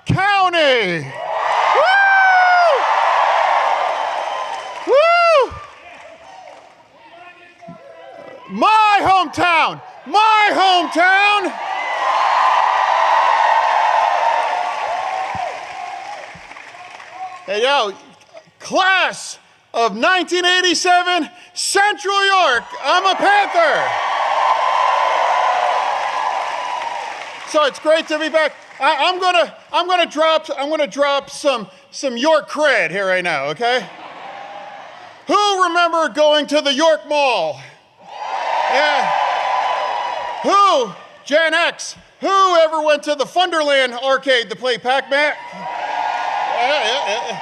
County. Woo! Woo! My hometown. My hometown. Hey, yo, class of 1987, Central York. I'm a Panther. So it's great to be back. I'm gonna drop some York cred here right now, okay? Who remember going to the York Mall? Yeah. Who? Gen X. Who ever went to the Funderland arcade to play Pac-Man? Yeah.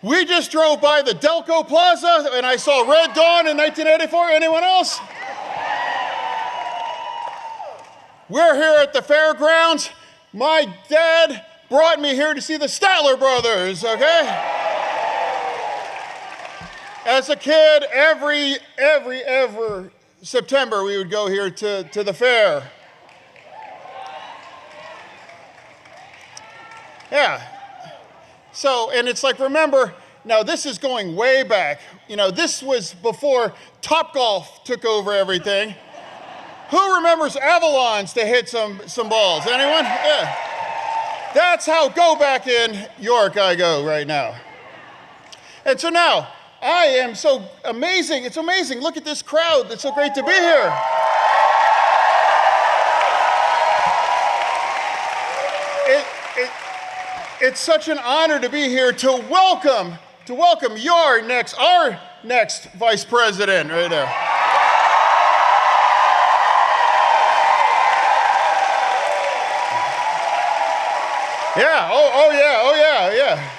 We just drove by the Delco Plaza and I saw Red Dawn in 1984. Anyone else? We're here at the fairgrounds. My dad brought me here to see the Statler brothers, okay? As a kid, every September we would go here to the fair. Yeah. So, and it's like, remember, now this is going way back. You know, this was before Topgolf took over everything. Who remembers Avalons to hit some balls? Anyone? Yeah. That's how go back in York I go right now. And so now, I am so amazing. It's amazing. Look at this crowd. It's so great to be here. It's such an honor to be here to welcome our next vice president right there. Yeah, oh yeah.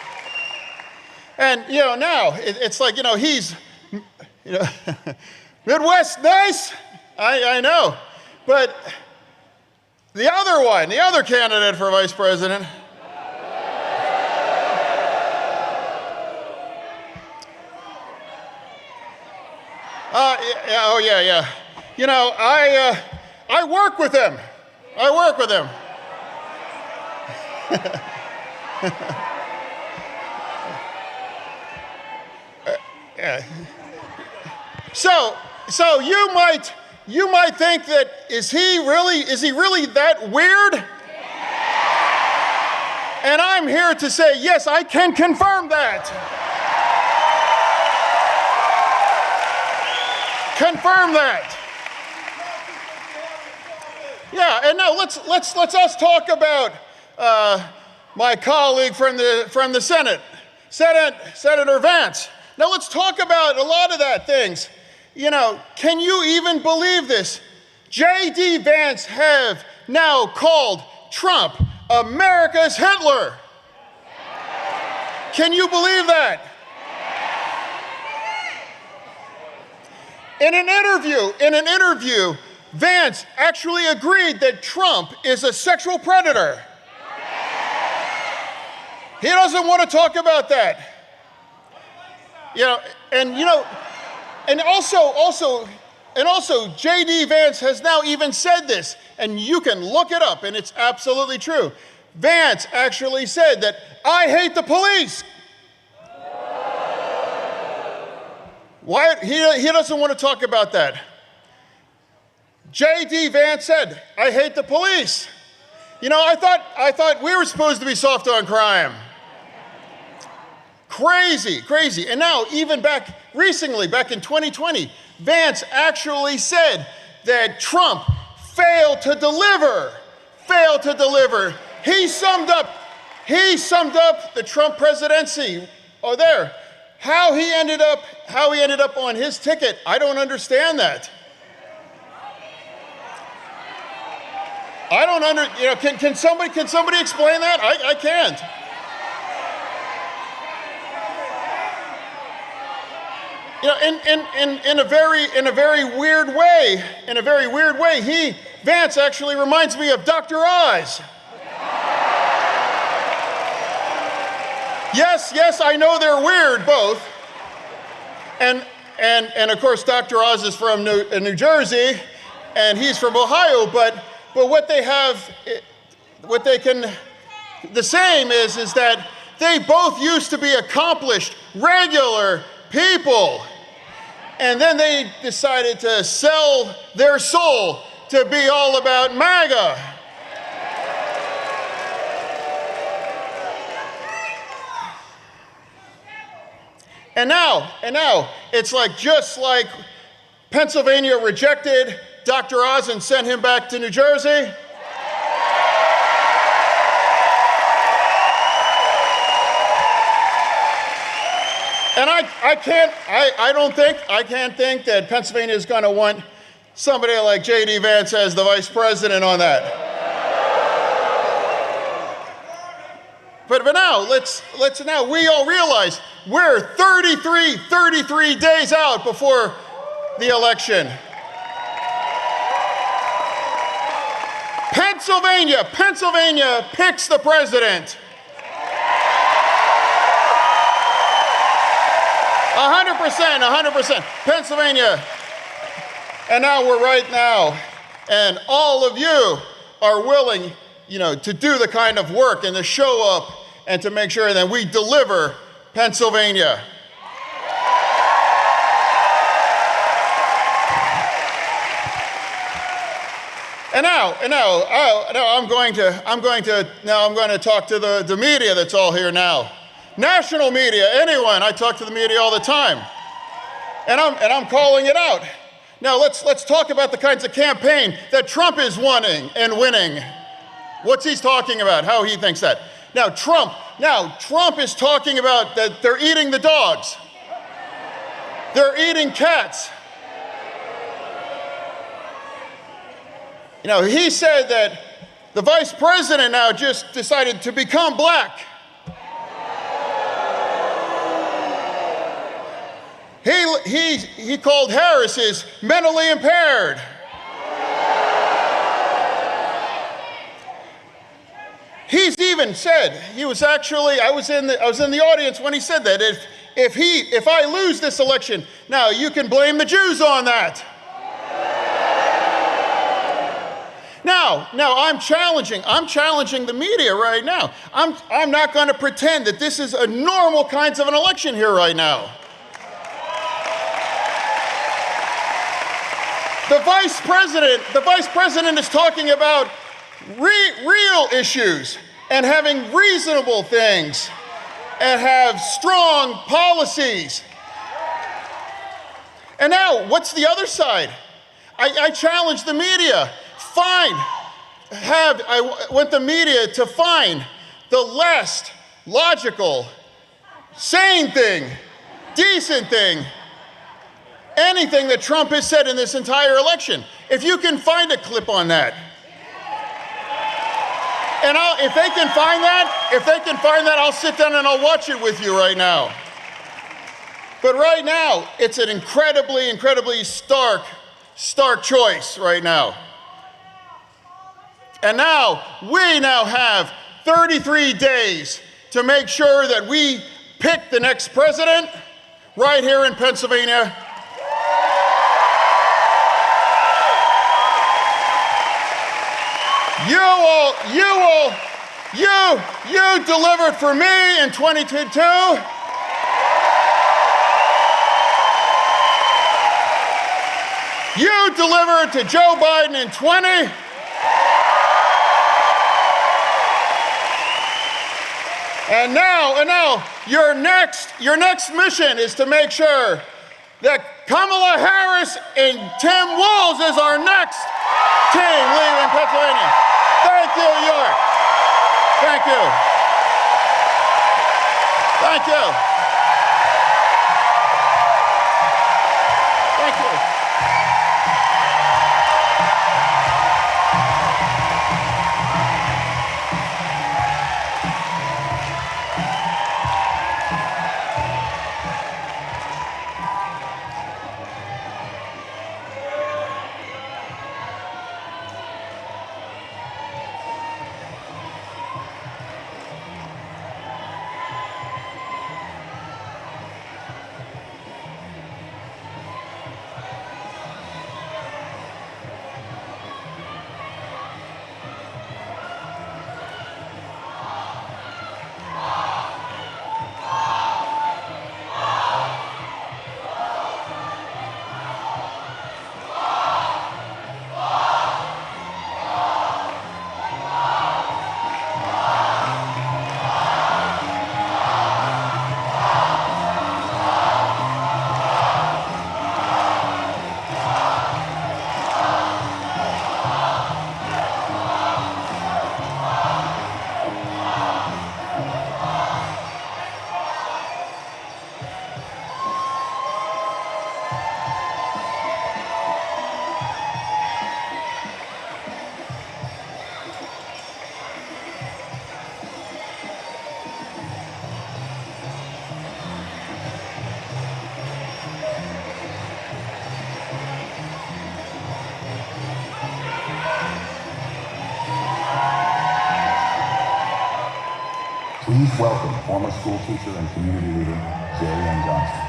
And, you know, now it's like, you know, he's, you know, Midwest nice, I know. But the other candidate for vice president, yeah. You know, I work with him. Yeah. So you might think that is he really that weird? And I'm here to say yes, I can confirm that. Confirm that. Yeah, and now let's us talk about my colleague from the Senate, Senator Vance. Now let's talk about a lot of that things. You know, can you even believe this? J.D. Vance have now called Trump America's Hitler. Can you believe that? In an interview, Vance actually agreed that Trump is a sexual predator. He doesn't want to talk about that. And also J.D. Vance has now even said this, and you can look it up, and it's absolutely true. Vance actually said that, I hate the police. Why? He doesn't want to talk about that. J.D. Vance said, I hate the police. You know, I thought we were supposed to be soft on crime. Crazy. And now, even back in 2020, Vance actually said that Trump failed to deliver. He summed up the Trump presidency. Oh, there. How he ended up on his ticket, I don't understand that. Can somebody explain that? I can't. You know, in a very weird way, Vance actually reminds me of Dr. Oz. Yes, I know they're weird, both. And of course, Dr. Oz is from New Jersey, and he's from Ohio. But what they the same is that they both used to be accomplished, regular people. And then they decided to sell their soul to be all about MAGA. And now, it's like just like Pennsylvania rejected Dr. Oz and sent him back to New Jersey. And I can't think that Pennsylvania is going to want somebody like J.D. Vance as the vice president on that. But now, we all realize we're 33 days out before the election. Pennsylvania picks the president. 100%, Pennsylvania. And now we're right now, and all of you are willing, to do the kind of work and to show up and to make sure that we deliver Pennsylvania. And now I'm going to talk to the media that's all here now. National media, anyone. I talk to the media all the time. And I'm calling it out. Now let's talk about the kinds of campaign that Trump is wanting and winning. What's he talking about? How he thinks that. Now Trump is talking about that they're eating the dogs. They're eating cats. He said that the vice president now just decided to become black. He called Harris mentally impaired. He's even said, I was in the audience when he said that if I lose this election, now you can blame the Jews on that. Now I'm challenging the media right now. I'm not going to pretend that this is a normal kinds of an election here right now. The vice president is talking about real issues and having reasonable things and have strong policies. And now, what's the other side? I challenge the media. I want the media to find the last logical, sane thing, decent thing, anything that Trump has said in this entire election. If you can find a clip on that. And if they can find that, I'll sit down and I'll watch it with you right now. But right now, it's an incredibly stark choice right now. And we now have 33 days to make sure that we pick the next president right here in Pennsylvania. You delivered for me in 2022. You delivered to Joe Biden in 20. And now, your next mission is to make sure that Kamala Harris and Tim Walz is our next team leaving Pennsylvania. Thank you, York. Thank you. Thank you. Thank you. Please welcome former school teacher and community leader, Jerry Ann Johnson.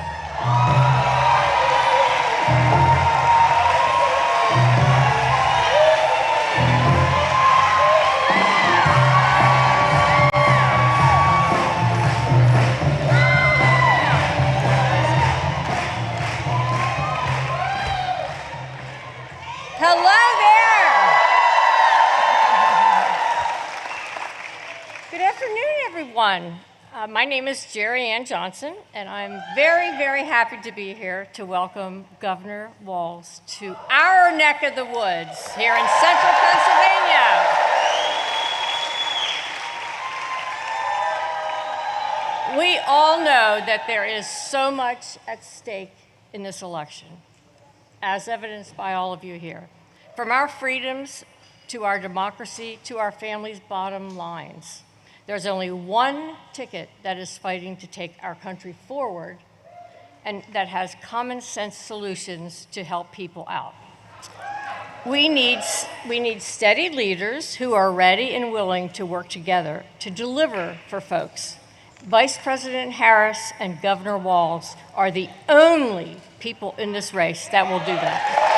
Hello there. Good afternoon, everyone. My name is Jerry Ann Johnson, and I'm very, very happy to be here to welcome Governor Walz to our neck of the woods here in central Pennsylvania. We all know that there is so much at stake in this election, as evidenced by all of you here. From our freedoms to our democracy to our families' bottom lines, there's only one ticket that is fighting to take our country forward and that has common sense solutions to help people out. We need steady leaders who are ready and willing to work together to deliver for folks. Vice President Harris and Governor Walz are the only people in this race that will do that.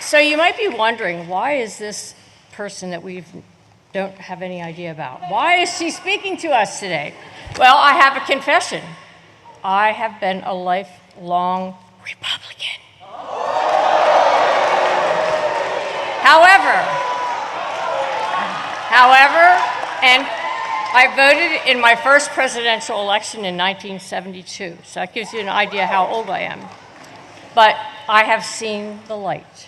So you might be wondering, why is this person that we don't have any idea about, why is she speaking to us today? Well, I have a confession. I have been a lifelong Republican. However, and I voted in my first presidential election in 1972, so that gives you an idea how old I am. But I have seen the light.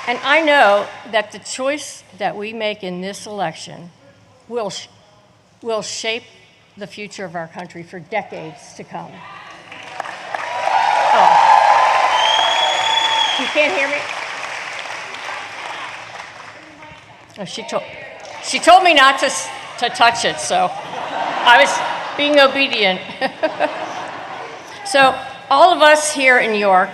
And I know that the choice that we make in this election will shape the future of our country for decades to come. Oh, you can't hear me? Oh, she told me not to touch it, so I was being obedient. So all of us here in York,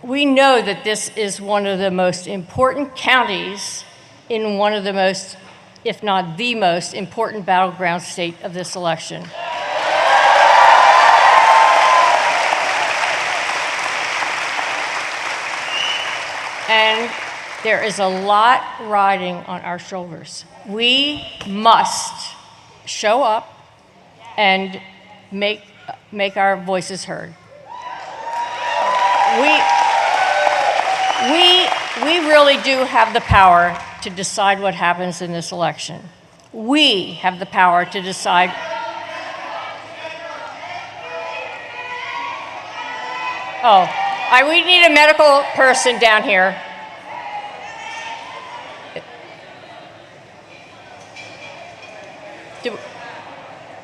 we know that this is one of the most important counties in one of the most, if not the most, important battleground state of this election. And there is a lot riding on our shoulders. We must show up and make our voices heard. We really do have the power to decide what happens in this election. We have the power to decide. We need a medical person down here.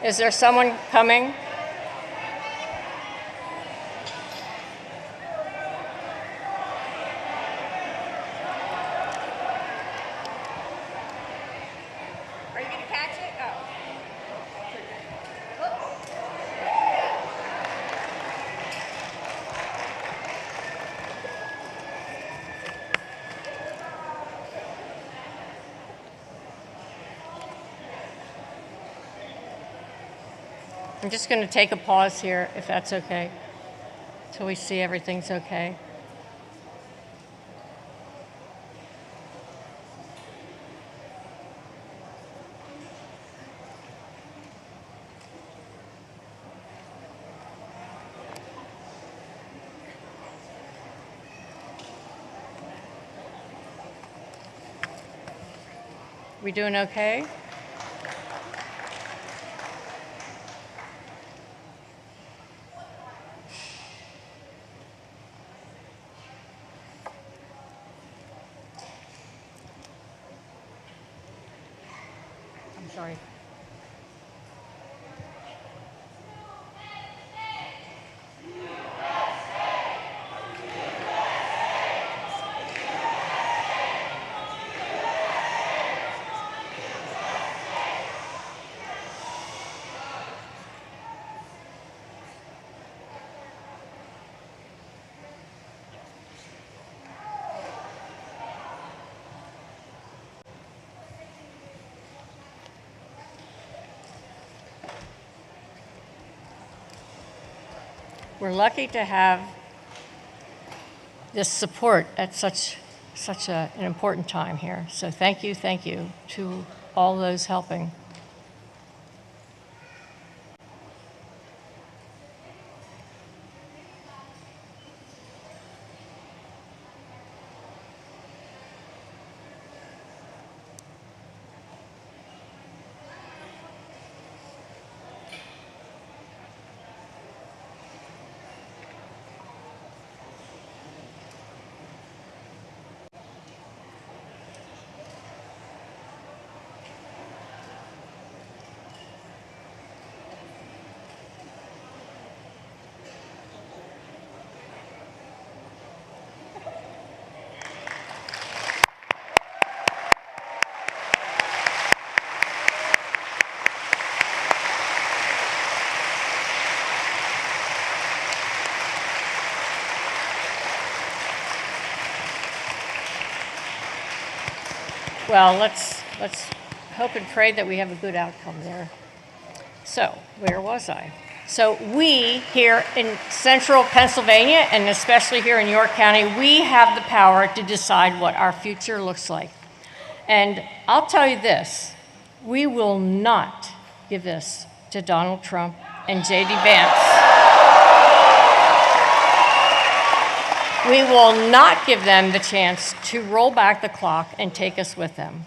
Is there someone coming? Are you going to catch it? Oh. I'm just going to take a pause here, if that's okay, till we see everything's okay. We doing okay? I'm sorry. We're lucky to have this support at such an important time here. So thank you to all those helping. Well, let's hope and pray that we have a good outcome there. So, where was I? So we here in central Pennsylvania, and especially here in York County, we have the power to decide what our future looks like. And I'll tell you this, we will not give this to Donald Trump and J.D. Vance. We will not give them the chance to roll back the clock and take us with them.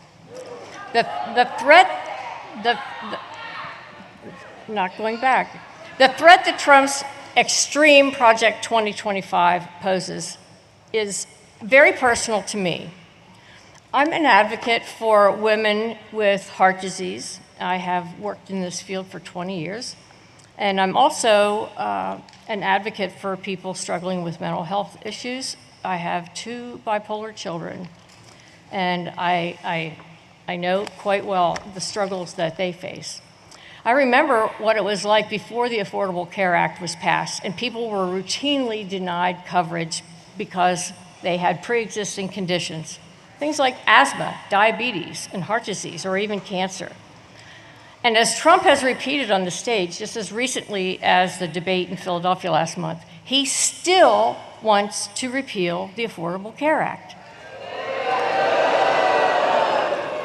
Not going back. The threat that Trump's extreme Project 2025 poses is very personal to me. I'm an advocate for women with heart disease. I have worked in this field for 20 years. And I'm also an advocate for people struggling with mental health issues. I have 2 bipolar children, and I know quite well the struggles that they face. I remember what it was like before the Affordable Care Act was passed, and people were routinely denied coverage because they had pre-existing conditions, things like asthma, diabetes, and heart disease, or even cancer. And as Trump has repeated on the stage, just as recently as the debate in Philadelphia last month, he still wants to repeal the Affordable Care Act.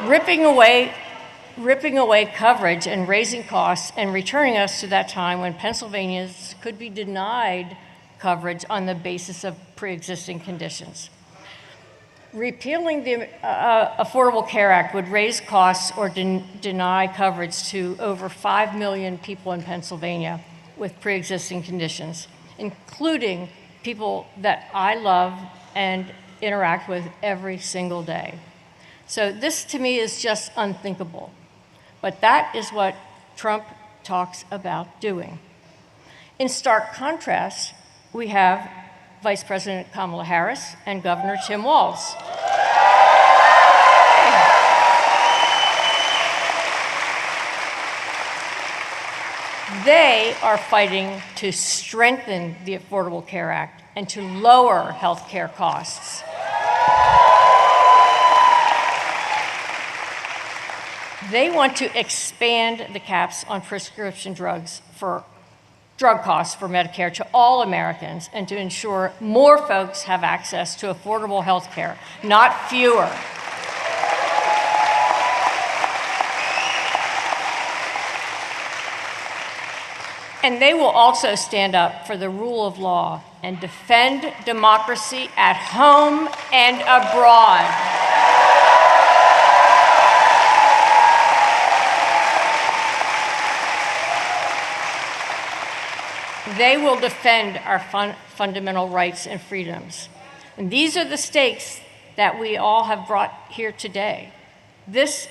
Ripping away coverage and raising costs and returning us to that time when Pennsylvanians could be denied coverage on the basis of pre-existing conditions. Repealing the Affordable Care Act would raise costs or deny coverage to over 5 million people in Pennsylvania with pre-existing conditions, including people that I love and interact with every single day. So this, to me, is just unthinkable. But that is what Trump talks about doing. In stark contrast, we have Vice President Kamala Harris and Governor Tim Walz. They are fighting to strengthen the Affordable Care Act and to lower health care costs. They want to expand the caps on prescription drugs for drug costs for Medicare to all Americans and to ensure more folks have access to affordable health care, not fewer. And they will also stand up for the rule of law and defend democracy at home and abroad. They will defend our fundamental rights and freedoms. And these are the stakes that we all have brought here today. There's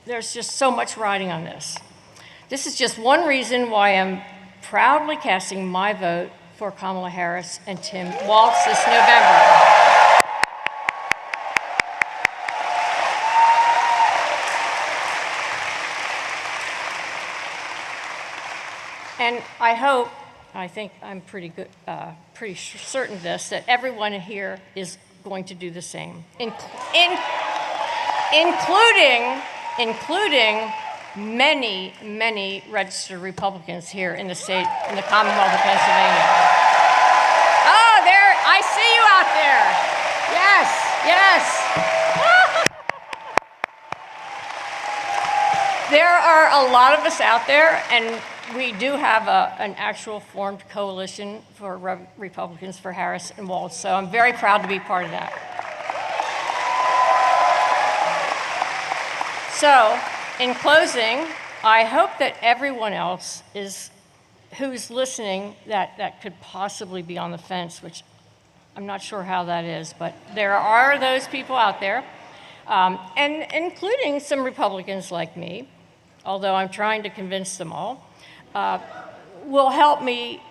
just so much riding on this. This is just one reason why I'm proudly casting my vote for Kamala Harris and Tim Walz this November. And I think I'm pretty certain of this, that everyone here is going to do the many, many registered Republicans here in the state, in the Commonwealth of Pennsylvania. Oh, there, I see you out there. Yes, yes. There are a lot of us out there, and we do have an actual formed coalition for Republicans for Harris and Walz, so I'm very proud to be part of that. So, in closing, I hope that everyone else who's listening that could possibly be on the fence, which I'm not sure how that is, but there are those people out there, and including some Republicans like me, although I'm trying to convince them all, will help me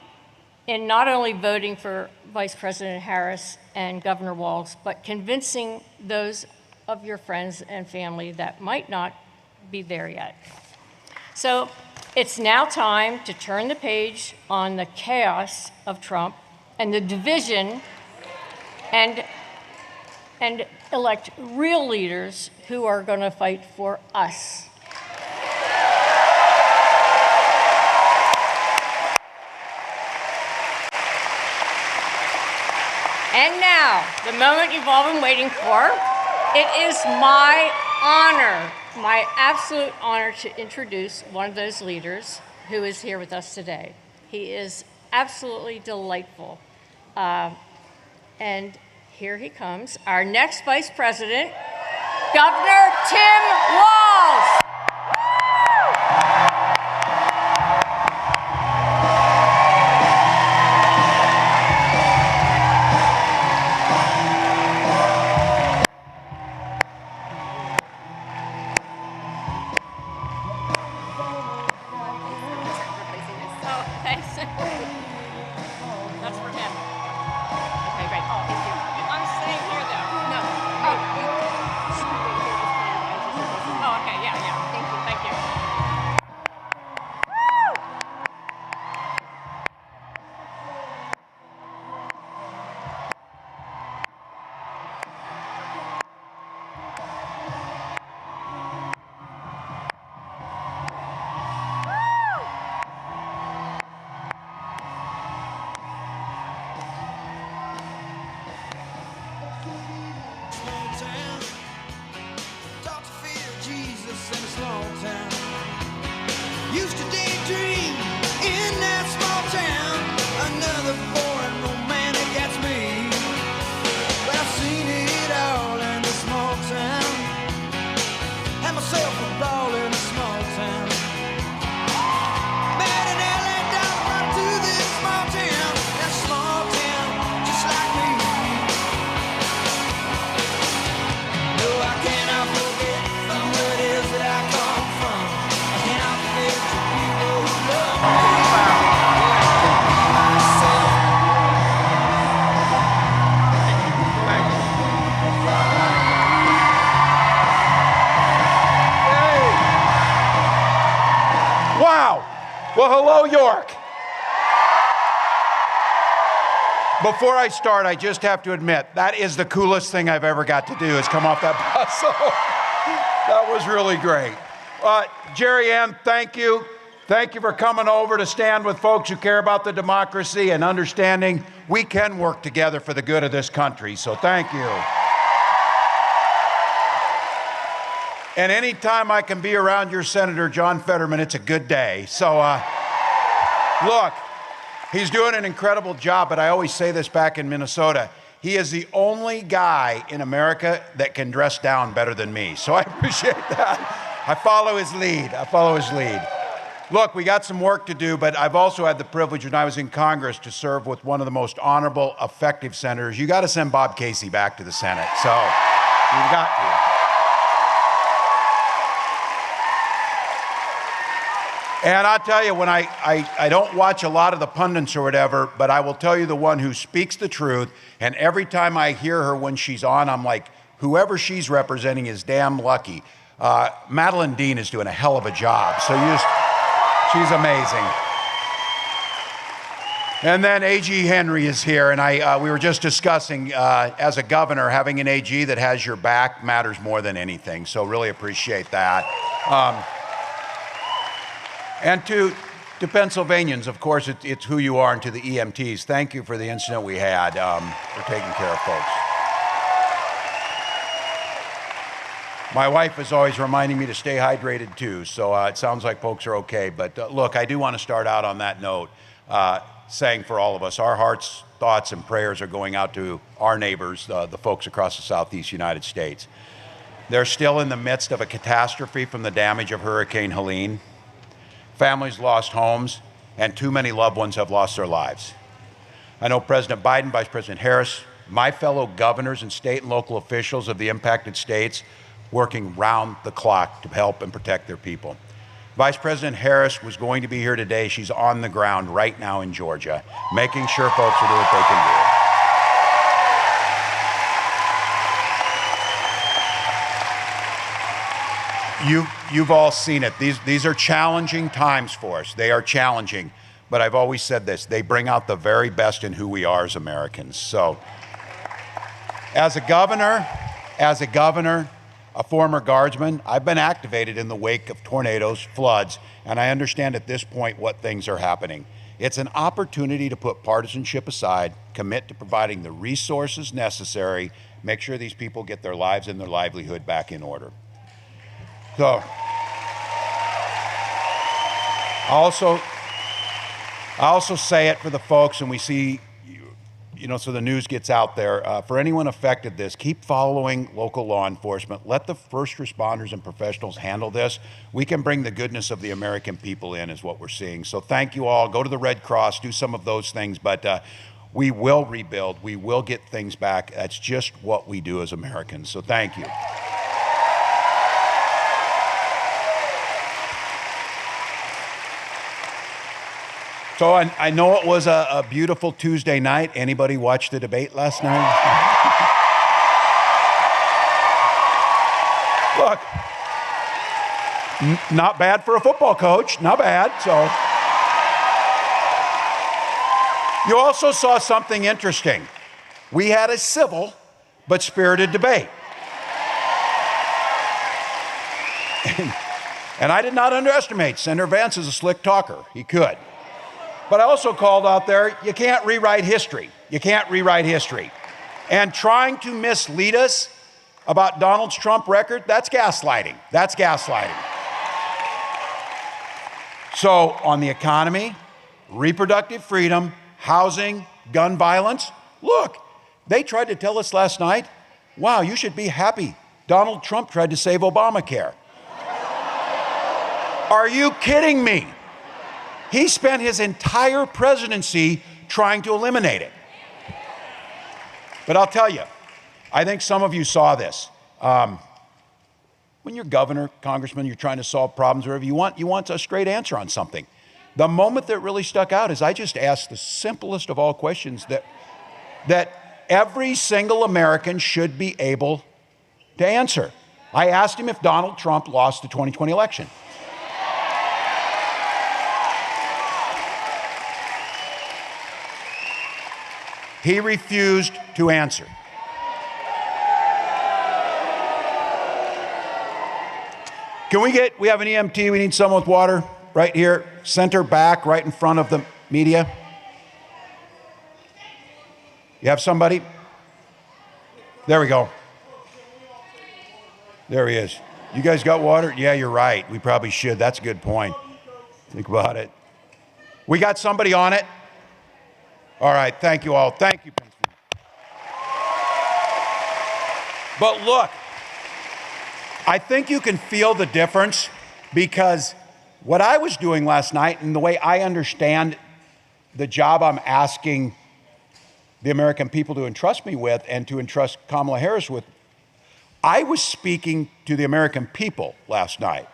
in not only voting for Vice President Harris and Governor Walz, but convincing those of your friends and family that might not be there yet. So it's now time to turn the page on the chaos of Trump and the division and elect real leaders who are going to fight for us. And now, the moment you've all been waiting for, it is my honor, my absolute honor to introduce one of those leaders who is here with us today. He is absolutely delightful. And here he comes, our next Vice President, Governor Tim Walz. Used to daydream in that small town. Another foreign romantic, that's me. But I've seen it all in the small town. Had myself a ball in a small town. Mad in LA, down right to this small town. That small town, just like me. No, I cannot forget from where it is that I come from. I cannot forget the people who love me. Wow. Well, hello, York. Before I start, I just have to admit, that is the coolest thing I've ever got to do, is come off that bus. So that was really great. Jerry Ann, thank you. Thank you for coming over to stand with folks who care about the democracy and understanding we can work together for the good of this country. So thank you. And anytime I can be around your Senator John Fetterman, it's a good day. So look, he's doing an incredible job, but I always say this back in Minnesota, he is the only guy in America that can dress down better than me. So I appreciate that. I follow his lead. Look, we got some work to do, but I've also had the privilege when I was in Congress to serve with one of the most honorable, effective senators. You got to send Bob Casey back to the Senate. So you've got to. And I'll tell you, when I don't watch a lot of the pundits or whatever, but I will tell you the one who speaks the truth, and every time I hear her when she's on, I'm like, whoever she's representing is damn lucky. Madeline Dean is doing a hell of a job, so she's amazing. And then A.G. Henry is here, and we were just discussing, as a governor, having an AG that has your back matters more than anything, so really appreciate that. And to Pennsylvanians, of course, it's who you are, and to the EMTs, thank you for the incident we had, for taking care of folks. My wife is always reminding me to stay hydrated too, so it sounds like folks are okay. But look, I do want to start out on that note, saying for all of us, our hearts, thoughts, and prayers are going out to our neighbors, the folks across the Southeast United States. They're still in the midst of a catastrophe from the damage of Hurricane Helene. Families lost homes, and too many loved ones have lost their lives. I know President Biden, Vice President Harris, my fellow governors and state and local officials of the impacted states working round the clock to help and protect their people. Vice President Harris was going to be here today. She's on the ground right now in Georgia, making sure folks are doing what they can do. You've all seen it. These are challenging times for us. They are challenging, but I've always said this, they bring out the very best in who we are as Americans. So, as a governor, a former guardsman, I've been activated in the wake of tornadoes, floods, and I understand at this point what things are happening. It's an opportunity to put partisanship aside, commit to providing the resources necessary, make sure these people get their lives and their livelihood back in order. So, I also say it for the folks, and we see, so the news gets out there. For anyone affected this, keep following local law enforcement. Let the first responders and professionals handle this. We can bring the goodness of the American people in, is what we're seeing. So thank you all. Go to the Red Cross, do some of those things, but we will rebuild. We will get things back. That's just what we do as Americans. So thank you. So I know it was a beautiful Tuesday night. Anybody watch the debate last night? Look, not bad for a football coach, not bad. So you also saw something interesting. We had a civil but spirited debate. And I did not underestimate Senator Vance is a slick talker. He could. But I also called out there, you can't rewrite history. You can't rewrite history. And trying to mislead us about Donald Trump's record, that's gaslighting. That's gaslighting. So on the economy, reproductive freedom, housing, gun violence, look, they tried to tell us last night, wow, you should be happy. Donald Trump tried to save Obamacare. Are you kidding me? He spent his entire presidency trying to eliminate it. But I'll tell you, I think some of you saw this. When you're governor, congressman, you're trying to solve problems, or whatever you want a straight answer on something. The moment that really stuck out is I just asked the simplest of all questions that every single American should be able to answer. I asked him if Donald Trump lost the 2020 election. He refused to answer. We have an EMT, we need someone with water right here, center back, right in front of the media. You have somebody? There we go. There he is. You guys got water? Yeah, you're right. We probably should. That's a good point. Think about it. We got somebody on it? All right, thank you all. Thank you, Pennsylvania. But look, I think you can feel the difference, because what I was doing last night and the way I understand the job I'm asking the American people to entrust me with and to entrust Kamala Harris with, I was speaking to the American people last night.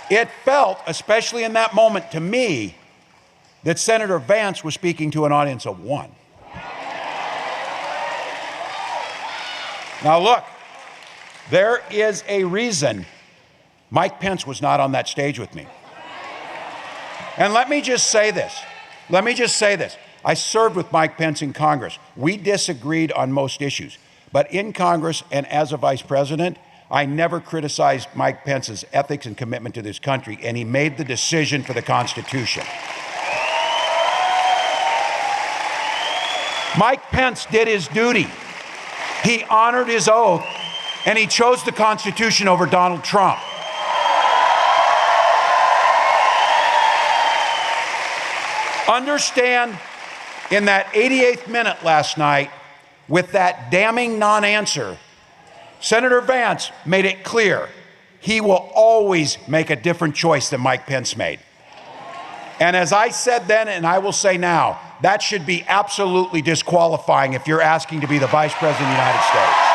It felt, especially in that moment to me, that Senator Vance was speaking to an audience of one. Now look, there is a reason Mike Pence was not on that stage with me. And let me just say this. I served with Mike Pence in Congress. We disagreed on most issues. But in Congress and as a vice president, I never criticized Mike Pence's ethics and commitment to this country, and he made the decision for the Constitution. Mike Pence did his duty. He honored his oath, and he chose the Constitution over Donald Trump. Understand, in that 88th minute last night, with that damning non-answer, Senator Vance made it clear he will always make a different choice than Mike Pence made. And as I said then, and I will say now, that should be absolutely disqualifying if you're asking to be the Vice President of the United States.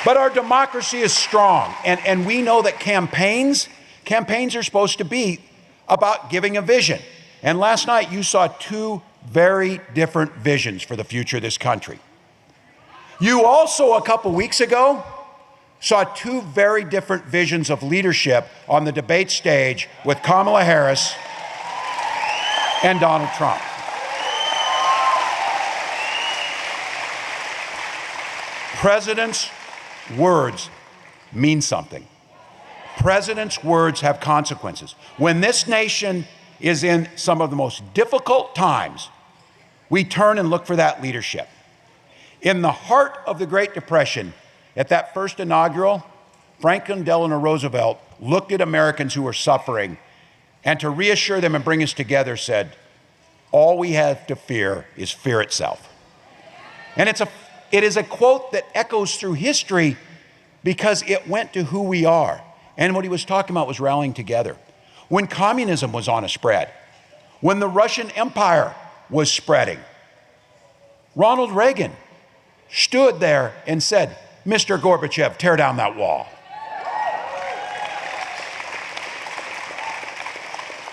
But our democracy is strong, and we know that campaigns are supposed to be about giving a vision. And last night you saw two very different visions for the future of this country. You also, a couple weeks ago, saw two very different visions of leadership on the debate stage with Kamala Harris and Donald Trump. Presidents' words mean something. Presidents' words have consequences. When this nation is in some of the most difficult times, we turn and look for that leadership. In the heart of the Great Depression, at that first inaugural, Franklin Delano Roosevelt looked at Americans who were suffering and, to reassure them and bring us together, said, "All we have to fear is fear itself." And it is a quote that echoes through history because it went to who we are. And what he was talking about was rallying together. When communism was on a spread, when the Russian Empire was spreading, Ronald Reagan stood there and said, "Mr. Gorbachev, tear down that wall."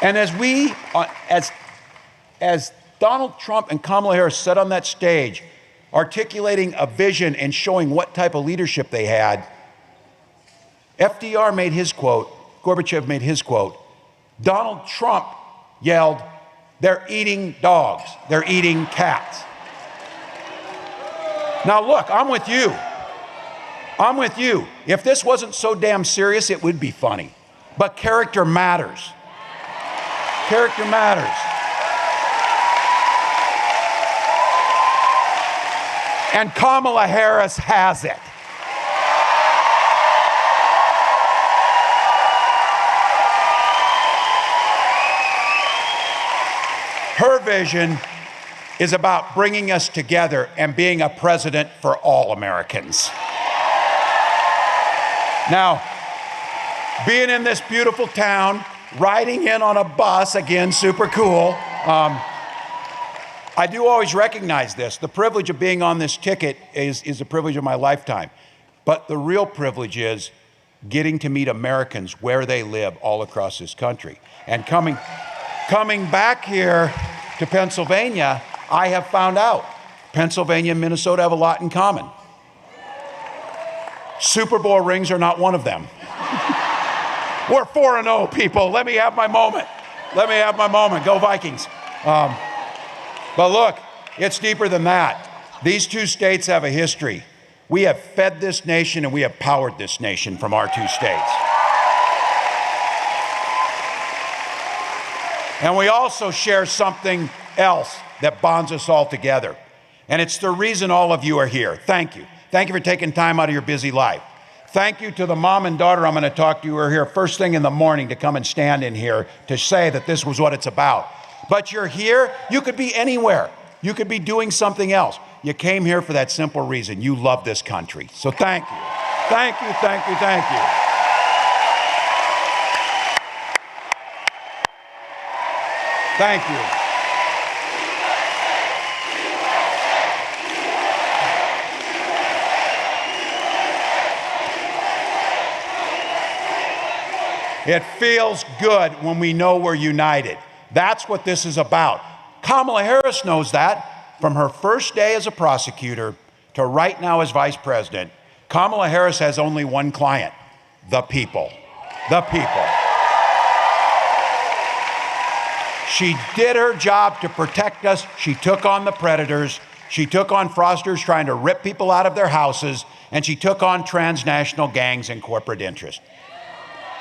And as Donald Trump and Kamala Harris sat on that stage, articulating a vision and showing what type of leadership they had, FDR made his quote, Gorbachev made his quote, Donald Trump yelled, "They're eating dogs, they're eating cats." Now look, I'm with you. I'm with you. If this wasn't so damn serious, it would be funny. But character matters. Character matters. And Kamala Harris has it. Her vision is about bringing us together and being a president for all Americans. Now, being in this beautiful town, riding in on a bus, again, super cool. I do always recognize this. The privilege of being on this ticket is a privilege of my lifetime. But the real privilege is getting to meet Americans where they live all across this country. And coming back here to Pennsylvania, I have found out Pennsylvania and Minnesota have a lot in common. Super Bowl rings are not one of them. We're 4-0, people. Let me have my moment. Let me have my moment. Go Vikings. But look, it's deeper than that. These two states have a history. We have fed this nation and we have powered this nation from our two states. And we also share something else that bonds us all together. And it's the reason all of you are here. Thank you. Thank you for taking time out of your busy life. Thank you to the mom and daughter I'm going to talk to who are here first thing in the morning to come and stand in here to say that this was what it's about. But you're here, you could be anywhere. You could be doing something else. You came here for that simple reason. You love this country. So thank you. Thank you, thank you, thank you. Thank you. It feels good when we know we're united. That's what this is about. Kamala Harris knows that from her first day as a prosecutor to right now as vice president. Kamala Harris has only one client, the people. The people. She did her job to protect us. She took on the predators. She took on fraudsters trying to rip people out of their houses. And she took on transnational gangs and corporate interests.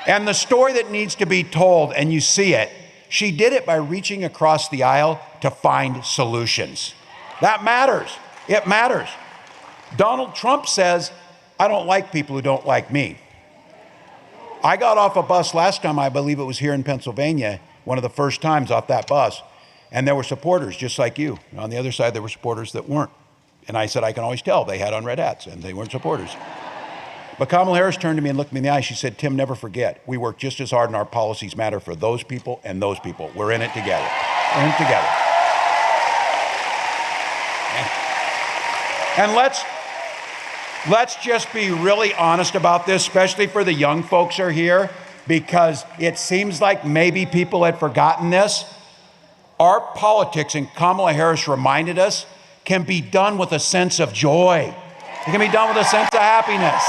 And the story that needs to be told, and you see it, she did it by reaching across the aisle to find solutions. That matters. It matters. Donald Trump says, I don't like people who don't like me. I got off a bus last time, I believe it was here in Pennsylvania, one of the first times off that bus, and there were supporters just like you. On the other side, there were supporters that weren't. And I said, I can always tell they had on red hats and they weren't supporters. But Kamala Harris turned to me and looked me in the eye. She said, Tim, never forget, we work just as hard and our policies matter for those people and those people. We're in it together. We're in it together. And let's just be really honest about this, especially for the young folks who are here, because it seems like maybe people had forgotten this. Our politics, and Kamala Harris reminded us, can be done with a sense of joy. It can be done with a sense of happiness.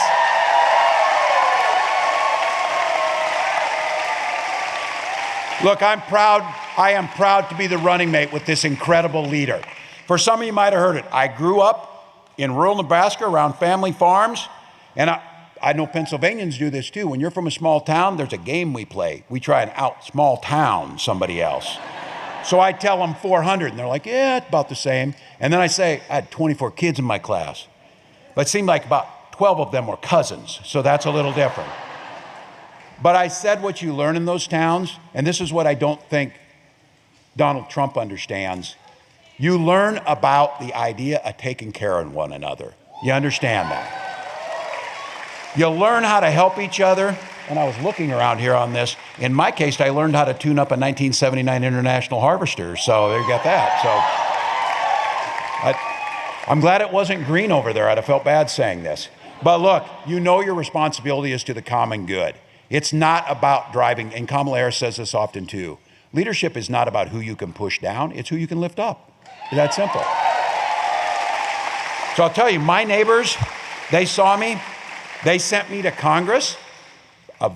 Look, I am proud to be the running mate with this incredible leader. For some of you might have heard it, I grew up in rural Nebraska around family farms, and I know Pennsylvanians do this too. When you're from a small town, there's a game we play. We try and out small town somebody else. So I tell them 400, and they're like, yeah, it's about the same. And then I say, I had 24 kids in my class. But it seemed like about 12 of them were cousins, so that's a little different. But I said what you learn in those towns, and this is what I don't think Donald Trump understands. You learn about the idea of taking care of one another. You understand that? You learn how to help each other. And I was looking around here on this. In my case, I learned how to tune up a 1979 International Harvester. So there you got that. So I'm glad it wasn't green over there. I'd have felt bad saying this. But look, you know your responsibility is to the common good. It's not about driving, and Kamala Harris says this often too. Leadership is not about who you can push down, it's who you can lift up. It's that simple. So I'll tell you, my neighbors, they saw me. They sent me to Congress, a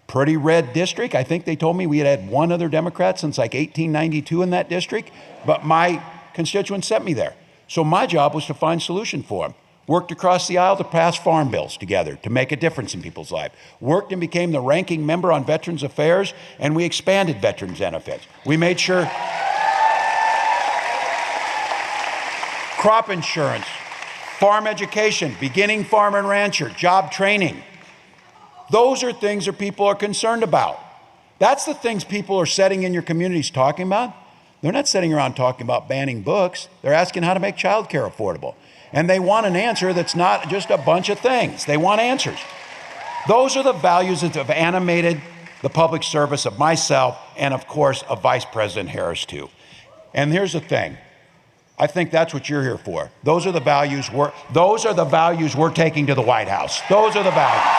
pretty red district. I think they told me we had had one other Democrat since like 1892 in that district, but my constituents sent me there. So my job was to find a solution for them. Worked across the aisle to pass farm bills together to make a difference in people's lives. Worked and became the ranking member on Veterans Affairs, and we expanded veterans benefits. We made sure crop insurance, farm education, beginning farm and rancher, job training. Those are things that people are concerned about. That's the things people are sitting in your communities talking about. They're not sitting around talking about banning books. They're asking how to make childcare affordable. And they want an answer that's not just a bunch of things. They want answers. Those are the values that have animated the public service of myself and, of course, of Vice President Harris, too. And here's the thing. I think that's what you're here for. Those are the values we're taking to the White House. Those are the values.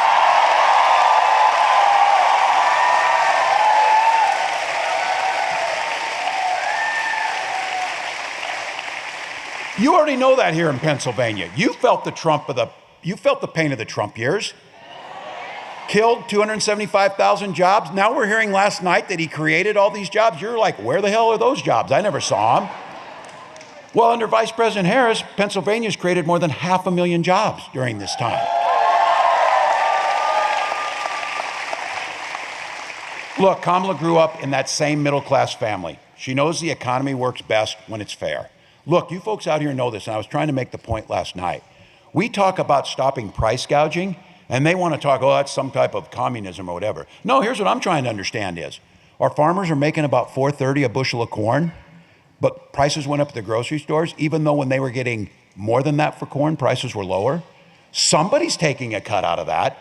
You already know that here in Pennsylvania. You felt the pain of the Trump years. Killed 275,000 jobs. Now we're hearing last night that he created all these jobs. You're like, where the hell are those jobs? I never saw them. Well, under Vice President Harris, Pennsylvania's created more than 500,000 jobs during this time. Look, Kamala grew up in that same middle-class family. She knows the economy works best when it's fair. Look, you folks out here know this, and I was trying to make the point last night. We talk about stopping price gouging, and they want to talk, oh, that's some type of communism or whatever. No, here's what I'm trying to understand is, our farmers are making about $4.30 a bushel of corn, but prices went up at the grocery stores, even though when they were getting more than that for corn, prices were lower. Somebody's taking a cut out of that.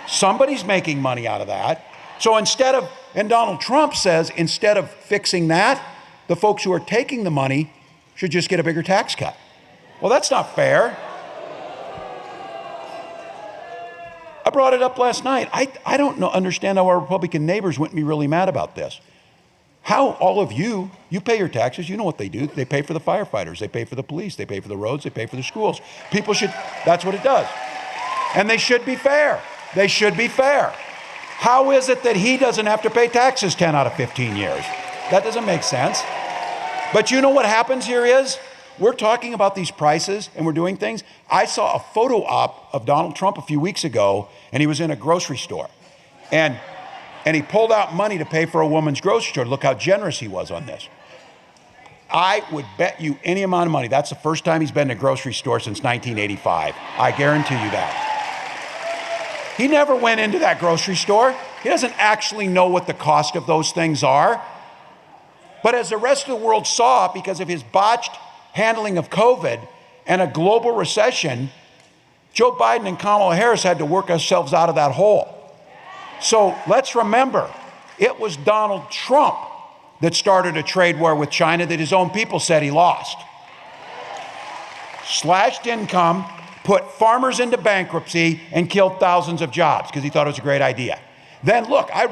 Somebody's making money out of that. So and Donald Trump says, instead of fixing that, the folks who are taking the money should just get a bigger tax cut. Well, that's not fair. I brought it up last night. I don't understand how our Republican neighbors wouldn't be really mad about this. How all of you pay your taxes, you know what they do. They pay for the firefighters, they pay for the police, they pay for the roads, they pay for the schools. That's what it does. And they should be fair. They should be fair. How is it that he doesn't have to pay taxes 10 out of 15 years? That doesn't make sense. But you know what happens here is, we're talking about these prices and we're doing things. I saw a photo op of Donald Trump a few weeks ago, and he was in a grocery store. And he pulled out money to pay for a woman's grocery store. Look how generous he was on this. I would bet you any amount of money, that's the first time he's been in a grocery store since 1985. I guarantee you that. He never went into that grocery store. He doesn't actually know what the cost of those things are. But as the rest of the world saw, because of his botched handling of COVID and a global recession, Joe Biden and Kamala Harris had to work ourselves out of that hole. So let's remember, it was Donald Trump that started a trade war with China that his own people said he lost. Slashed income, put farmers into bankruptcy, and killed thousands of jobs because he thought it was a great idea. Then look, I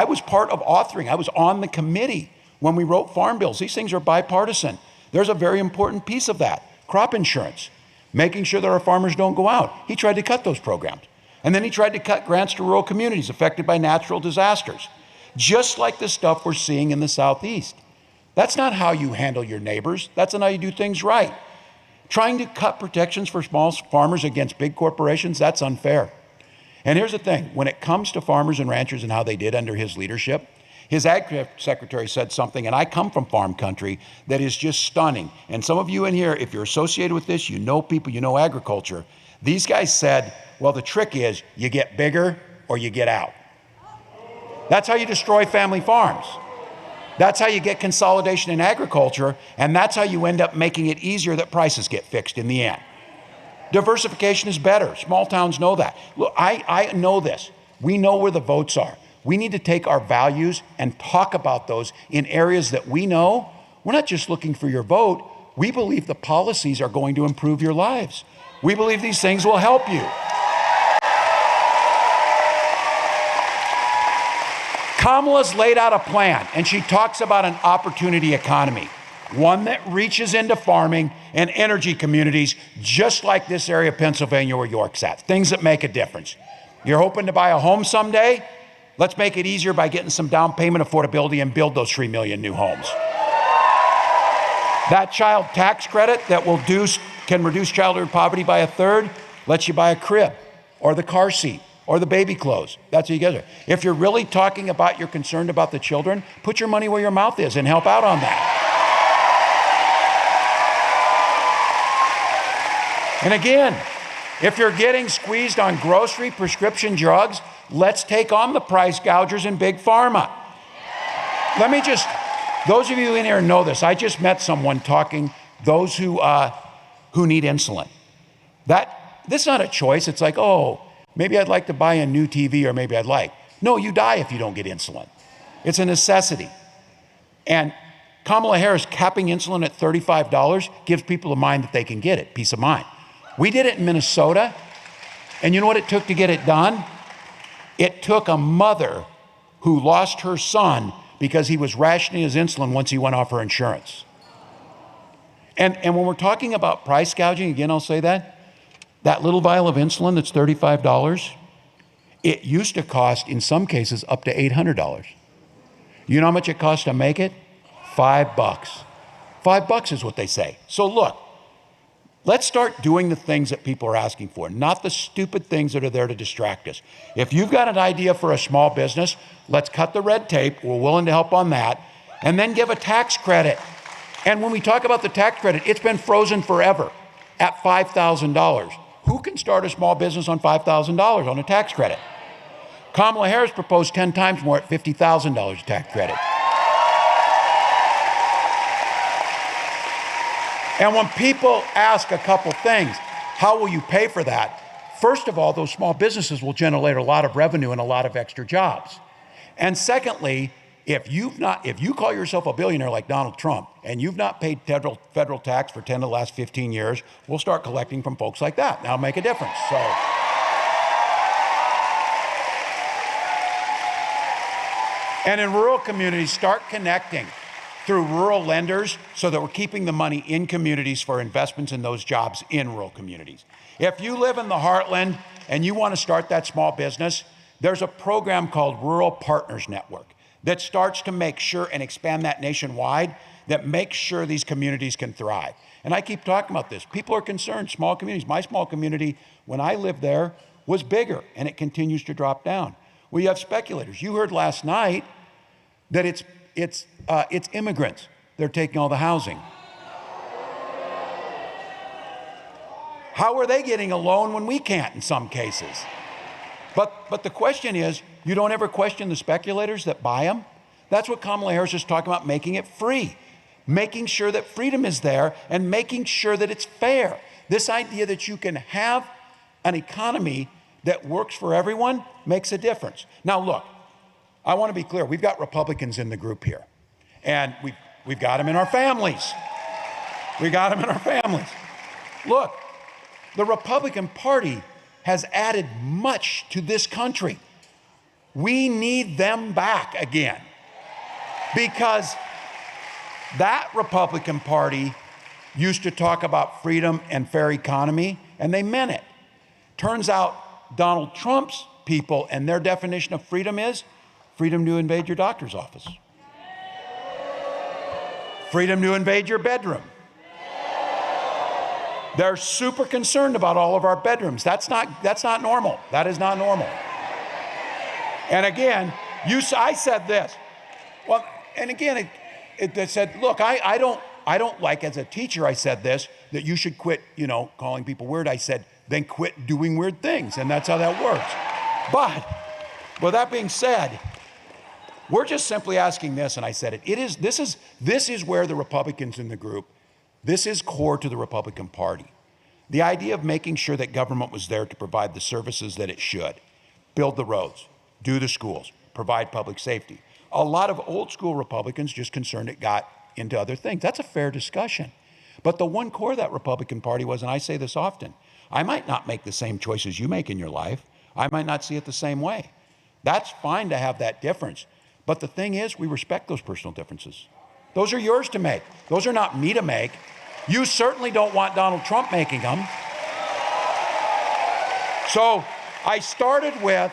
was part of authoring. I was on the committee when we wrote farm bills. These things are bipartisan. There's a very important piece of that, crop insurance, making sure that our farmers don't go out. He tried to cut those programs. And then he tried to cut grants to rural communities affected by natural disasters, just like the stuff we're seeing in the Southeast. That's not how you handle your neighbors. That's not how you do things right. Trying to cut protections for small farmers against big corporations, that's unfair. And here's the thing, when it comes to farmers and ranchers and how they did under his leadership, his ag secretary said something, and I come from farm country, that is just stunning. And some of you in here, if you're associated with this, you know people, you know agriculture. These guys said, well, the trick is you get bigger or you get out. That's how you destroy family farms. That's how you get consolidation in agriculture, and that's how you end up making it easier that prices get fixed in the end. Diversification is better. Small towns know that. Look, I know this. We know where the votes are. We need to take our values and talk about those in areas that we know. We're not just looking for your vote. We believe the policies are going to improve your lives. We believe these things will help you. Kamala's laid out a plan, and she talks about an opportunity economy, one that reaches into farming and energy communities, just like this area of Pennsylvania where York's at, things that make a difference. You're hoping to buy a home someday? Let's make it easier by getting some down payment affordability and build those 3 million new homes. That child tax credit that can reduce childhood poverty by 1/3, lets you buy a crib or the car seat or the baby clothes. That's how you get it. If you're really talking about you're concerned about the children, put your money where your mouth is and help out on that. And again, if you're getting squeezed on grocery, prescription drugs, let's take on the price gougers in Big Pharma. Those of you in here know this. I just met someone talking, those who need insulin. This is not a choice. It's like, oh, maybe I'd like to buy a new TV or maybe I'd like. No, you die if you don't get insulin. It's a necessity. And Kamala Harris capping insulin at $35 gives people a mind that they can get it, peace of mind. We did it in Minnesota, and you know what it took to get it done? It took a mother who lost her son because he was rationing his insulin once he went off her insurance. And when we're talking about price gouging, again, I'll say that little vial of insulin that's $35, it used to cost, in some cases, up to $800. You know how much it costs to make it? $5. $5 is what they say. So look, let's start doing the things that people are asking for, not the stupid things that are there to distract us. If you've got an idea for a small business, let's cut the red tape. We're willing to help on that. And then give a tax credit. And when we talk about the tax credit, it's been frozen forever at $5,000. Who can start a small business on $5,000 on a tax credit? Kamala Harris proposed 10 times more at $50,000 tax credit. And when people ask a couple things, how will you pay for that? First of all, those small businesses will generate a lot of revenue and a lot of extra jobs. And secondly, if you call yourself a billionaire like Donald Trump and you've not paid federal tax for 10 of the last 15 years, we'll start collecting from folks like that. That'll make a difference. So, and in rural communities, start connecting through rural lenders so that we're keeping the money in communities for investments in those jobs in rural communities. If you live in the heartland and you want to start that small business, there's a program called Rural Partners Network. that starts to make sure and expand that nationwide, that makes sure these communities can thrive. And I keep talking about this. People are concerned, small communities. My small community, when I lived there, was bigger, and it continues to drop down. We have speculators. You heard last night that it's immigrants. They're taking all the housing. How are they getting a loan when we can't in some cases? But the question is, you don't ever question the speculators that buy them? That's what Kamala Harris is talking about, making it free. Making sure that freedom is there and making sure that it's fair. This idea that you can have an economy that works for everyone makes a difference. Now look, I want to be clear. We've got Republicans in the group here. And we've got them in our families. We got them in our families. Look, the Republican Party has added much to this country. We need them back again. Because that Republican Party used to talk about freedom and fair economy, and they meant it. Turns out Donald Trump's people and their definition of freedom is freedom to invade your doctor's office. Freedom to invade your bedroom. They're super concerned about all of our bedrooms. That's not normal. That is not normal. And again, I said this. Well, and again, it said, look, I don't like, as a teacher, I said this, that you should quit, calling people weird. I said, then quit doing weird things. And that's how that works. But with that being said, we're just simply asking this, and I said it. This is where the Republicans in the group, this is core to the Republican Party. The idea of making sure that government was there to provide the services that it should, build the roads, do the schools, provide public safety. A lot of old school Republicans just concerned it got into other things. That's a fair discussion. But the one core of that Republican Party was, and I say this often, I might not make the same choices you make in your life. I might not see it the same way. That's fine to have that difference. But the thing is, we respect those personal differences. Those are yours to make. Those are not me to make. You certainly don't want Donald Trump making them. So I started with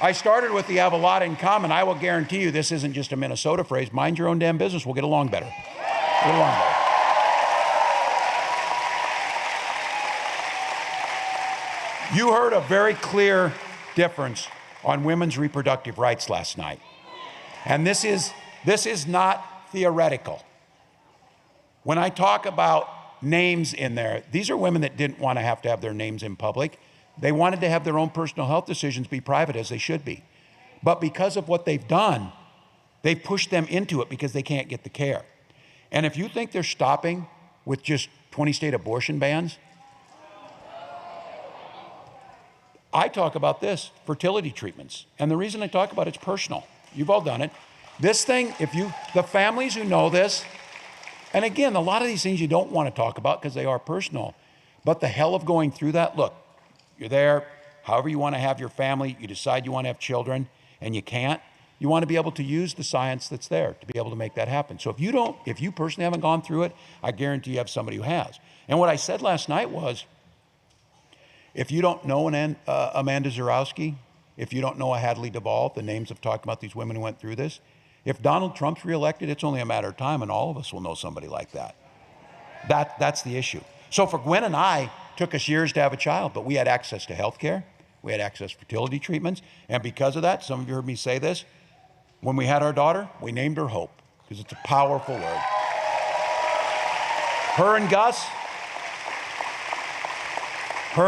the have a lot in common. I will guarantee you this isn't just a Minnesota phrase. Mind your own damn business. We'll get along better. Get along better. You heard a very clear difference on women's reproductive rights last night. And this is not theoretical. When I talk about names in there, these are women that didn't want to have their names in public. They wanted to have their own personal health decisions be private, as they should be. But because of what they've done, they've pushed them into it because they can't get the care. And if you think they're stopping with just 20 state abortion bans, I talk about this, fertility treatments. And the reason I talk about it's personal. You've all done it. This thing, the families who know this, and again, a lot of these things you don't want to talk about because they are personal, but the hell of going through that, look, you're there, however you want to have your family, you decide you want to have children, and you can't, you want to be able to use the science that's there to be able to make that happen. So if you personally haven't gone through it, I guarantee you have somebody who has. And what I said last night was, if you don't know Amanda Zurowski, if you don't know a Hadley Duvall, the names have talked about these women who went through this. If Donald Trump's reelected, it's only a matter of time, and all of us will know somebody like that. That's the issue. So for Gwen and I, it took us years to have a child, but we had access to health care. We had access to fertility treatments. And because of that, some of you heard me say this, when we had our daughter, we named her Hope, because it's a powerful word. Her and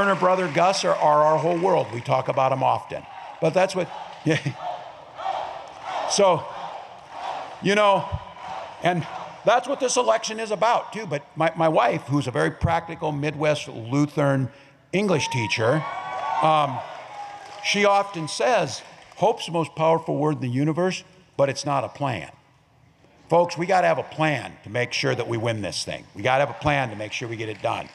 her brother Gus are our whole world. We talk about them often. But that's what, yeah. So, and that's what this election is about too. But my wife, who's a very practical Midwest Lutheran English teacher, she often says, hope's the most powerful word in the universe, but it's not a plan. Folks, we gotta have a plan to make sure that we win this thing. We gotta have a plan to make sure we get it done.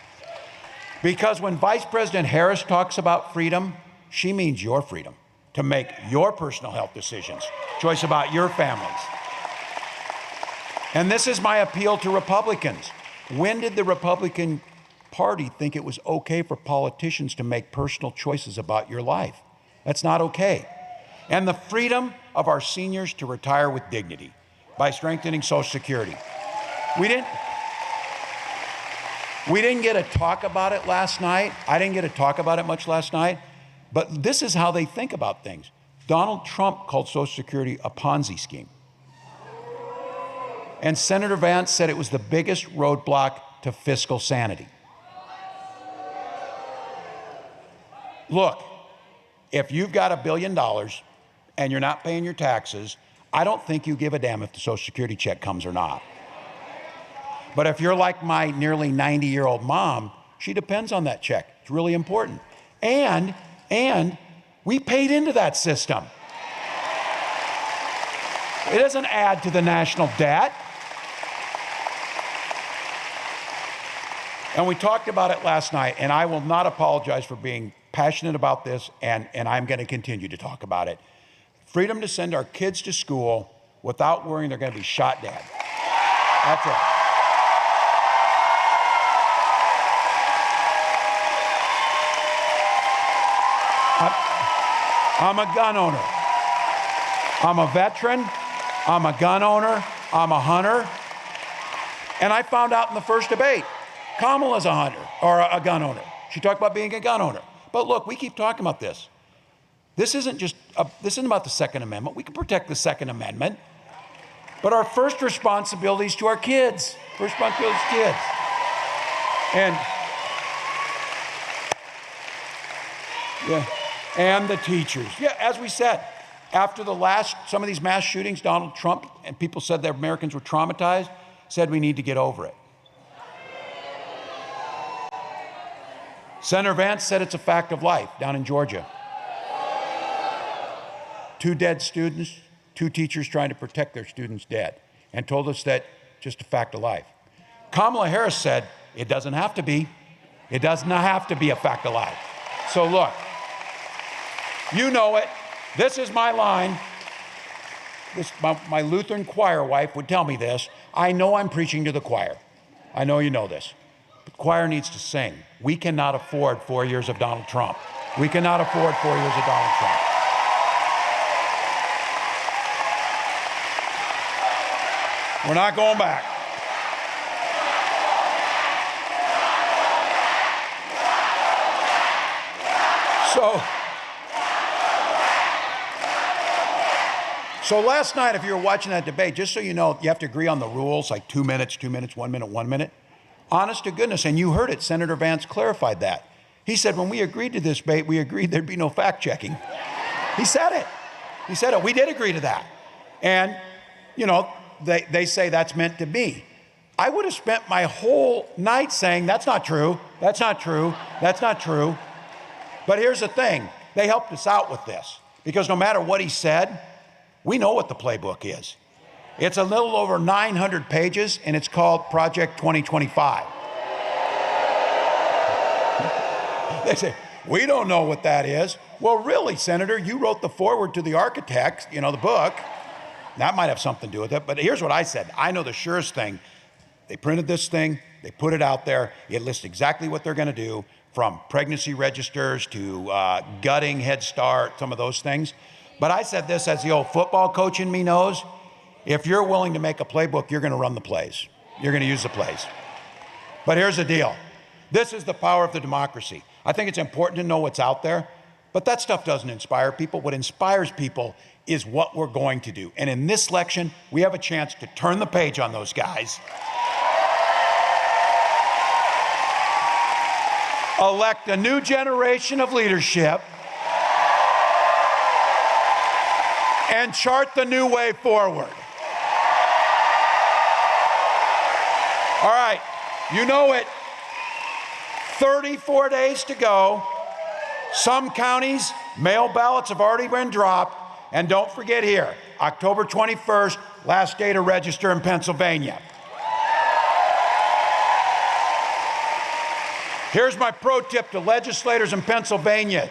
Because when Vice President Harris talks about freedom, she means your freedom to make your personal health decisions, choice about your families. And this is my appeal to Republicans. When did the Republican Party think it was okay for politicians to make personal choices about your life? That's not okay. and the freedom of our seniors to retire with dignity by strengthening Social Security. We didn't get to talk about it last night. I didn't get to talk about it much last night, but this is how they think about things. Donald Trump called Social Security a Ponzi scheme. And Senator Vance said it was the biggest roadblock to fiscal sanity. Look, if you've got $1 billion and you're not paying your taxes, I don't think you give a damn if the Social Security check comes or not. But if you're like my nearly 90-year-old mom, she depends on that check. It's really important. And we paid into that system. It doesn't add to the national debt. And we talked about it last night, and I will not apologize for being passionate about this, and I'm going to continue to talk about it. Freedom to send our kids to school without worrying they're going to be shot dead. That's it. I'm a gun owner. I'm a veteran. I'm a gun owner. I'm a hunter. And I found out in the first debate, Kamala's a hunter or a gun owner. She talked about being a gun owner. But look, we keep talking about this. This isn't about the Second Amendment. We can protect the Second Amendment. But our first responsibility is to our kids. First responsibility is kids. And the teachers. Yeah, as we said, after some of these mass shootings, Donald Trump and people said that Americans were traumatized, said we need to get over it. Senator Vance said it's a fact of life down in Georgia. 2 dead students, 2 teachers trying to protect their students dead, and told us that just a fact of life. Kamala Harris said it doesn't have to be. It doesn't have to be a fact of life. So look, you know it. This is my line. My Lutheran choir wife would tell me this. I know I'm preaching to the choir. I know you know this. The choir needs to sing. We cannot afford 4 years of Donald Trump. We cannot afford 4 years of Donald Trump. We're not going back. So last night, if you were watching that debate, just so you know, you have to agree on the rules, like 2 minutes, 2 minutes, 1 minute, 1 minute. Honest to goodness, and you heard it, Senator Vance clarified that. He said, when we agreed to this debate, we agreed there'd be no fact checking. He said it. He said it. We did agree to that. And, you know, they say that's meant to be. I would have spent my whole night saying, that's not true, that's not true, that's not true. But here's the thing, they helped us out with this, because no matter what he said, we know what the playbook is. It's a little over 900 pages, and it's called Project 2025. They say, we don't know what that is. Well, really, Senator, you wrote the foreword to the architect, you know, the book. That might have something to do with it, but here's what I said. I know the surest thing. They printed this thing, they put it out there, it lists exactly what they're gonna do, from pregnancy registers to gutting, Head Start, some of those things. But I said this, as the old football coach in me knows, if you're willing to make a playbook, you're gonna run the plays. You're gonna use the plays. But here's the deal. This is the power of the democracy. I think it's important to know what's out there, but that stuff doesn't inspire people. What inspires people is what we're going to do. And in this election, we have a chance to turn the page on those guys. Elect a new generation of leadership and chart the new way forward. All right, you know it. 34 days to go. Some counties, mail ballots have already been dropped. And don't forget here, October 21st, last day to register in Pennsylvania. Here's my pro tip to legislators in Pennsylvania.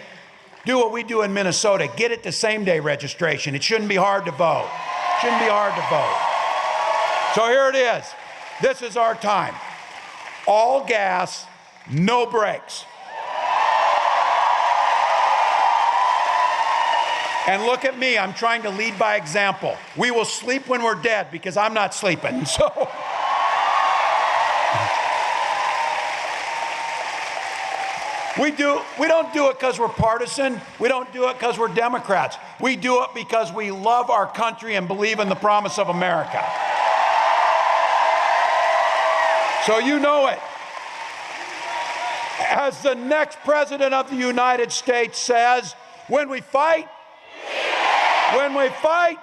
Do what we do in Minnesota. Get it to same-day registration. It shouldn't be hard to vote. Shouldn't be hard to vote. So here it is. This is our time. All gas, no brakes. And look at me, I'm trying to lead by example. We will sleep when we're dead because I'm not sleeping. So we don't do it because we're partisan. We don't do it because we're Democrats. We do it because we love our country and believe in the promise of America. So you know it. As the next president of the United States says, when we fight, when we fight,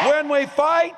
when we fight,